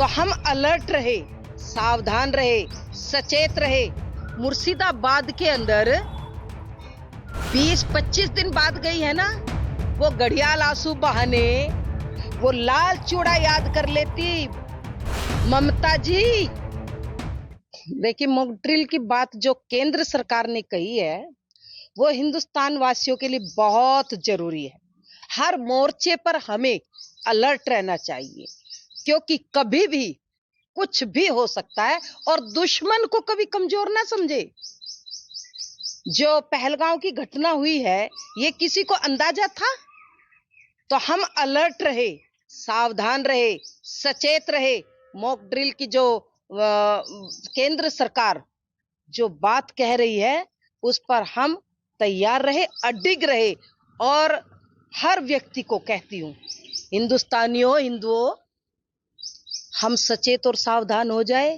तो हम अलर्ट रहे, सावधान रहे, सचेत रहे। मुर्शिदाबाद के अंदर 20-25 दिन बाद गई है ना, वो घड़ियाल आंसू बहाने, वो लाल चूड़ा याद कर लेती ममता जी। देखिए, मॉक ड्रिल की बात जो केंद्र सरकार ने कही है वो हिंदुस्तान वासियों के लिए बहुत जरूरी है। हर मोर्चे पर हमें अलर्ट रहना चाहिए, क्योंकि कभी भी कुछ भी हो सकता है और दुश्मन को कभी कमजोर ना समझे। जो पहलगांव की घटना हुई है, ये किसी को अंदाजा था? तो हम अलर्ट रहे, सावधान रहे, सचेत रहे। मॉक ड्रिल की जो केंद्र सरकार जो बात कह रही है उस पर हम तैयार रहे, अडिग रहे। और हर व्यक्ति को कहती हूँ, हिंदुस्तानियों, हिंदुओं, हम सचेत और सावधान हो जाए।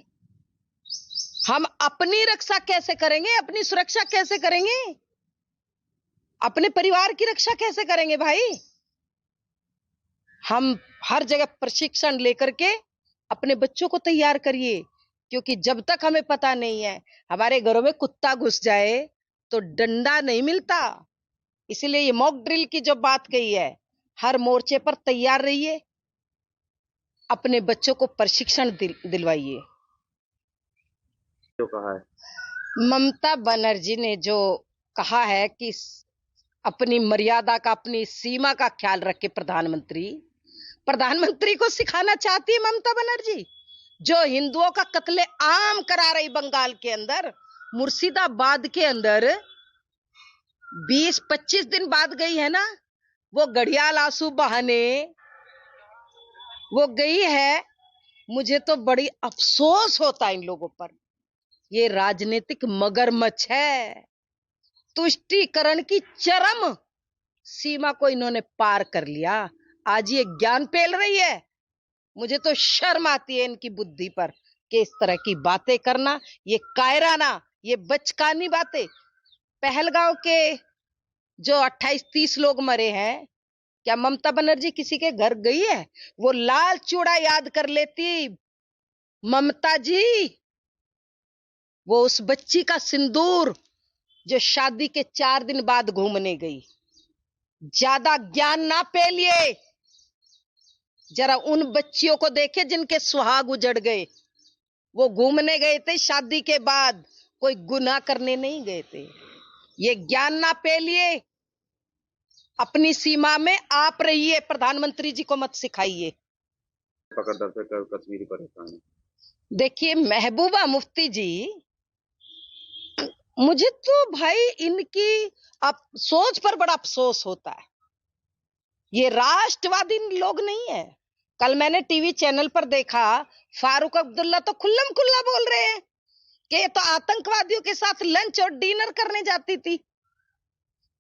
हम अपनी रक्षा कैसे करेंगे, अपनी सुरक्षा कैसे करेंगे, अपने परिवार की रक्षा कैसे करेंगे भाई? हम हर जगह प्रशिक्षण लेकर के अपने बच्चों को तैयार करिए, क्योंकि जब तक हमें पता नहीं है, हमारे घरों में कुत्ता घुस जाए तो डंडा नहीं मिलता। इसलिए ये मॉक ड्रिल की जो बात कही है, हर मोर्चे पर तैयार रहिए, अपने बच्चों को प्रशिक्षण दिलवाइए। जो कहा है ममता बनर्जी ने जो कहा है कि अपनी मर्यादा का, अपनी सीमा का ख्याल रखे प्रधानमंत्री को सिखाना चाहती है ममता बनर्जी, जो हिंदुओं का कत्ले आम करा रही बंगाल के अंदर, मुर्शिदाबाद के अंदर 20-25 दिन बाद गई है ना, वो घड़ियाल आंसू बहाने वो गई है। मुझे तो बड़ी अफसोस होता है इन लोगों पर। ये राजनीतिक मगरमच्छ है। तुष्टीकरण की चरम सीमा को इन्होंने पार कर लिया। आज ये ज्ञान पेल रही है। मुझे तो शर्म आती है इनकी बुद्धि पर कि इस तरह की बातें करना, ये कायराना, ये बचकानी बातें। पहलगांव के जो 28-30 लोग मरे हैं, क्या ममता बनर्जी किसी के घर गई है? वो लाल चूड़ा याद कर लेती ममता जी। वो उस बच्ची का सिंदूर जो शादी के 4 दिन बाद घूमने गई। ज्यादा ज्ञान ना पेलिए, जरा उन बच्चियों को देखे जिनके सुहाग उजड़ गए। वो घूमने गए थे शादी के बाद, कोई गुनाह करने नहीं गए थे। ये ज्ञान ना पेलिए, अपनी सीमा में आप रहिए, प्रधानमंत्री जी को मत सिखाइए। पकड़ दर से कश्मीरी परेशान है। देखिए महबूबा मुफ्ती जी, मुझे तो भाई इनकी सोच पर बड़ा अफसोस होता है। ये राष्ट्रवादी लोग नहीं है। कल मैंने टीवी चैनल पर देखा, फारूक अब्दुल्ला तो खुल्लम खुल्ला बोल रहे हैं कि ये तो आतंकवादियों के साथ लंच और डिनर करने जाती थी।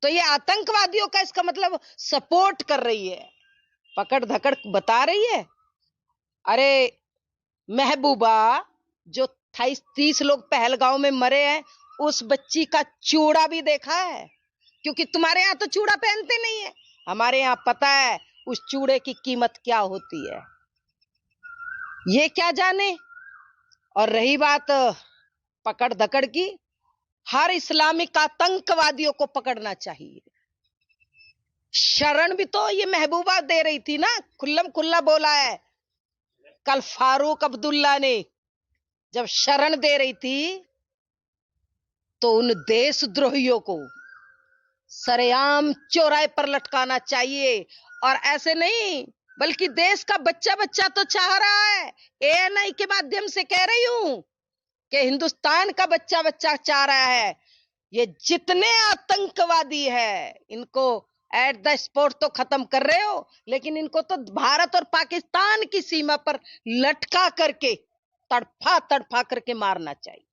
तो ये आतंकवादियों का इसका मतलब सपोर्ट कर रही है, पकड़ धकड़ बता रही है। अरे महबूबा, जो 28-30 लोग पहलगांव में मरे हैं, उस बच्ची का चूड़ा भी देखा है? क्योंकि तुम्हारे यहाँ तो चूड़ा पहनते नहीं है, हमारे यहाँ पता है उस चूड़े की कीमत क्या होती है। ये क्या जाने। और रही बात पकड़ धकड़ की, हर इस्लामिक आतंकवादियों को पकड़ना चाहिए। शरण भी तो ये महबूबा दे रही थी ना, खुल्लम खुल्ला बोला है। कल फारूक अब्दुल्ला ने जब शरण दे रही थी तो उन देशद्रोहियों को सरेआम चौराहे पर लटकाना चाहिए। और ऐसे नहीं, बल्कि देश का बच्चा बच्चा तो चाह रहा है। एएनआई के माध्यम से कह रही हूं कि हिंदुस्तान का बच्चा बच्चा चाह रहा है, ये जितने आतंकवादी है इनको एट द स्पॉट तो खत्म कर रहे हो, लेकिन इनको तो भारत और पाकिस्तान की सीमा पर लटका करके तड़फा तड़फा करके मारना चाहिए।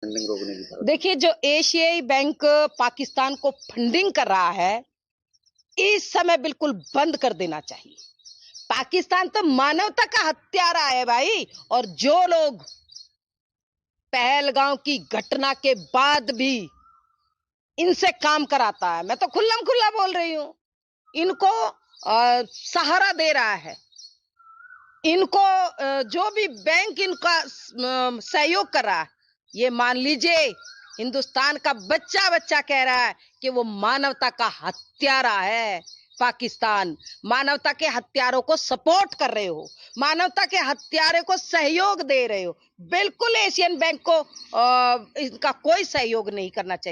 रोकने की देखिए, जो एशियाई बैंक पाकिस्तान को फंडिंग कर रहा है, इस समय बिल्कुल बंद कर देना चाहिए। पाकिस्तान तो मानवता का हत्यारा है भाई। और जो लोग पहलगांव की घटना के बाद भी इनसे काम कराता है, मैं तो खुल्लम खुल्ला बोल रही हूं, इनको सहारा दे रहा है, इनको जो भी बैंक इनका सहयोग कर रहा है, ये मान लीजिए हिंदुस्तान का बच्चा बच्चा कह रहा है कि वो मानवता का हत्यारा है। पाकिस्तान मानवता के हत्यारों को सपोर्ट कर रहे हो, मानवता के हत्यारे को सहयोग दे रहे हो। बिल्कुल एशियन बैंक को इनका कोई सहयोग नहीं करना चाहिए।